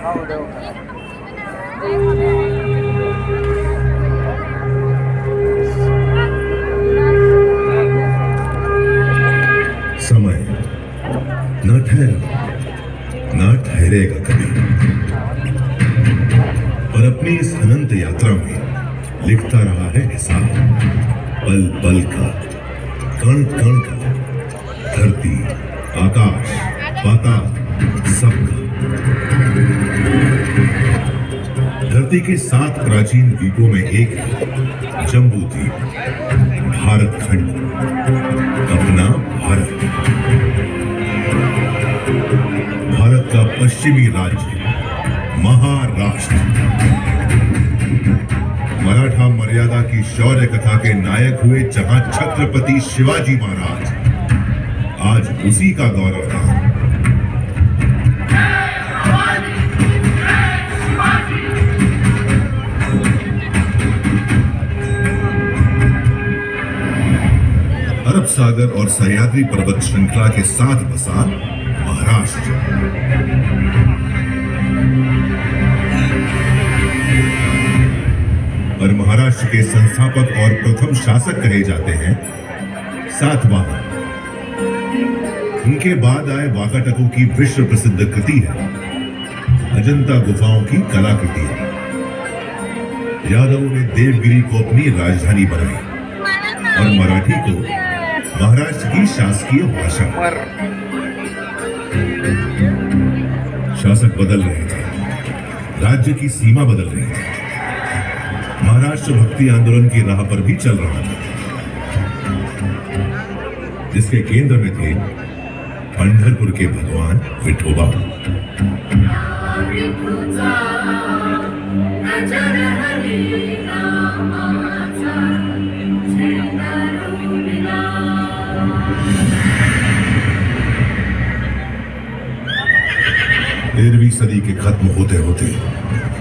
समय न ठहरा न ठहरेगा कभी, और अपनी इस अनंत यात्रा में लिखता रहा है हिसाब, पल पल का, कण कण का, धरती, आकाश, पाताल, सबका। धरती के 7 प्राचीन द्वीपों में एक है जम्बू द्वीप, भारत खंड, अपना भारत। भारत का पश्चिमी राज्य महाराष्ट्र। मराठा मर्यादा की शौर्य कथा के नायक हुए जहां छत्रपति शिवाजी महाराज, आज उसी का गौरव था। अरब सागर और सह्याद्री पर्वत श्रृंखला के साथ बसा महाराष्ट्र। और महाराष्ट्र के संस्थापक और प्रथम शासक कहे जाते हैं सातवाहन। उनके बाद आए वाकाटकों की विश्व प्रसिद्ध कृति है अजंता गुफाओं की कलाकृति। यादवों ने देवगिरी को अपनी राजधानी बनाई और मराठी को महाराष्ट्र की शासकीय भाषा। शासक बदल रहे थे, राज्य की सीमा बदल रही थी। महाराष्ट्र भक्ति आंदोलन की राह पर भी चल रहा था, जिसके केंद्र में थे पंढरपुर के भगवान विठोबा। तेरहवीं सदी के खत्म होते होते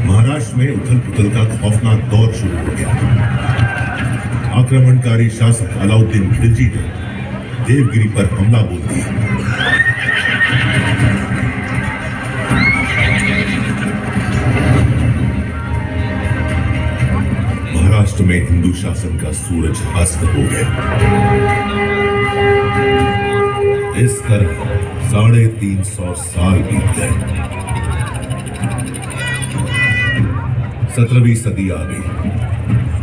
महाराष्ट्र में उथल पुथल का खौफनाक दौर शुरू हो गया। आक्रमणकारी शासक अलाउद्दीन खिलजी ने देवगिरी पर हमला बोल दिया। महाराष्ट्र में हिंदू शासन का सूरज अस्त हो गया। इस तरह 350 साल बीत गए। 17वीं सदी आ गई।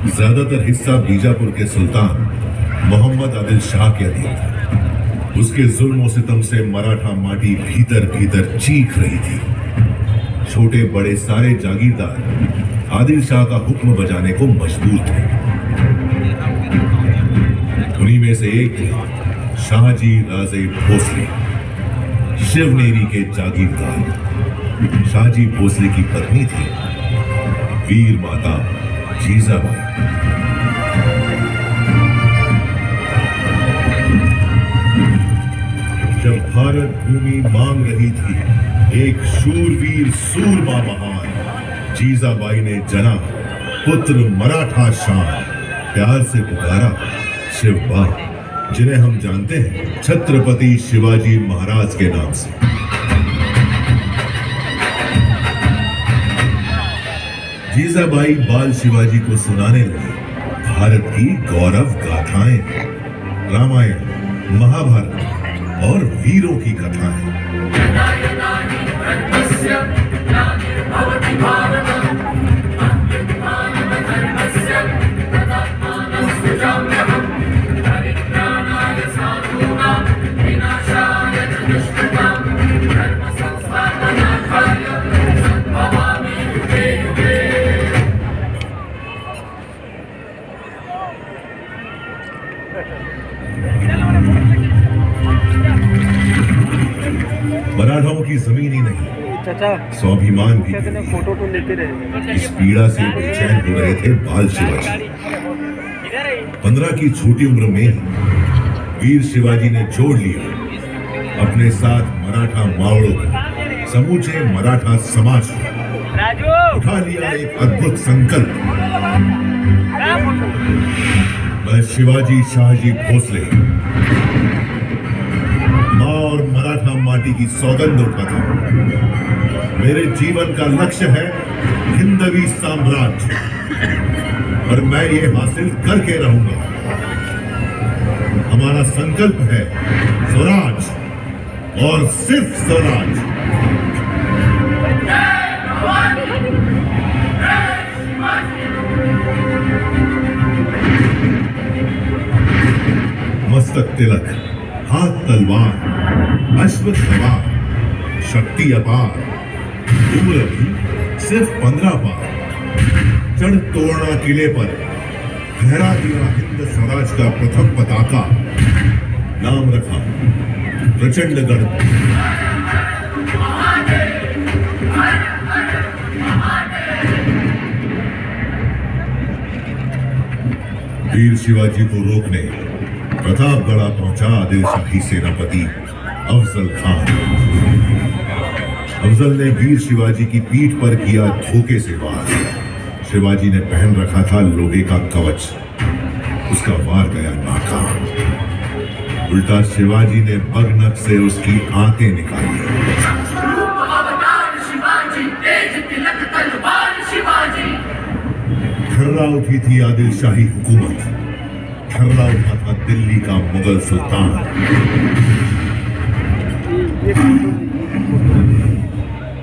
ज्यादातर हिस्सा बीजापुर के सुल्तान मोहम्मद आदिल शाह के अधीन था। उसके जुल्म सितम से मराठा माटी भीतर भीतर चीख रही थी। छोटे बड़े सारे जागीरदार आदिल शाह का हुक्म बजाने को मजबूर थे। उन्हीं में से एक थे शाहजी राजे भोसले, शिवनेरी के जागीरदार। शाहजी भोसले की पत्नी थी वीर माता जीजाबाई। जब भारत भूमि मांग रही थी एक शूरवीर सूरमा महान, जीजाबाई ने जना पुत्र मराठा शान, प्यार से पुकारा शिवबा, जिन्हें हम जानते हैं छत्रपति शिवाजी महाराज के नाम से। जीजाबाई बाल शिवाजी को सुनाने लगी भारत की गौरव गाथाएं, रामायण, महाभारत और वीरों की कथाएं। मराठाओं की जमीन ही नहीं, स्वाभिमान भी फोटो तो लेते रहे। इस पीड़ा से बेचैन हो रहे थे बाल शिवाजी। 15 की छोटी उम्र में ही वीर शिवाजी ने जोड़ लिया अपने साथ मराठा मावड़ों को, समूचे मराठा समाज को। उठा लिया एक अद्भुत संकल्प। मैं शिवाजी शाहजी भोसले, मां और मराठा घाटी की सौगंध उठाता हूं। मेरे जीवन का लक्ष्य है हिंदवी साम्राज्य और मैं ये हासिल करके रहूंगा। हमारा संकल्प है स्वराज और सिर्फ स्वराज। मस्तक तिलक, हाथ तलवार, अश्व सवार, शक्ति अपार, उम्र भी सिर्फ 15 पार। चढ़ तोड़ना किले पर, फहरा दिया हिंद स्वराज का प्रथम पताका। नाम रखा प्रचंडगढ़। वीर शिवाजी को रोकने प्रतापगढ़ पहुंचा आदिल शाही सेनापति अफजल खान। अफजल ने वीर शिवाजी की पीठ पर किया धोखे से वार। शिवाजी ने पहन रखा था लोहे का कवच, उसका वार गया नाकाम। उल्टा शिवाजी ने बगनक से उसकी आंखें निकाली। खर्रा उठी थी आदिल शाही हुकूमत, खर्रा उठा था दिल्ली का मुगल सुल्तान।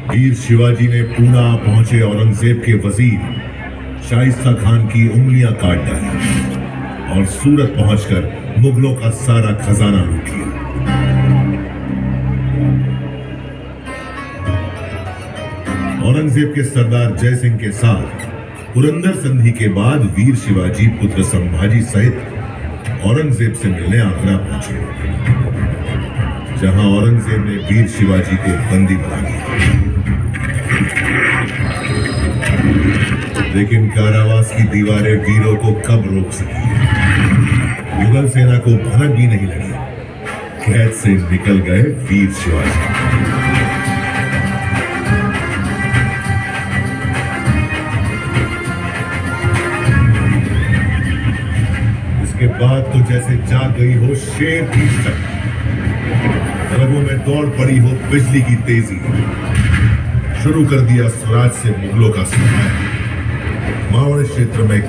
वीर शिवाजी ने पूना पहुंचे औरंगजेब के वजीर शाइस्ता खान की उंगलियां काट डाली और सूरत पहुंचकर मुगलों का सारा खजाना लूट लिया। औरंगजेब के सरदार जय सिंह के साथ पुरंदर संधि के बाद वीर शिवाजी पुत्र संभाजी सहित औरंगजेब से मिलने आगरा पहुंचे, जहां औरंगजेब ने वीर शिवाजी को बंदी बना लिया। लेकिन कारावास की दीवारें वीरों को कब रोक सकी? मुगल सेना को भनक भी नहीं लगी। कैद से निकल गए वीर शिवाजी। इसके बाद तो जैसे जाग गई हो शेर की शक्ति, रगों में दौड़ पड़ी हो बिजली की तेजी। शुरू कर दिया स्वराज से मुगलों का सफाया। मावड़ क्षेत्र में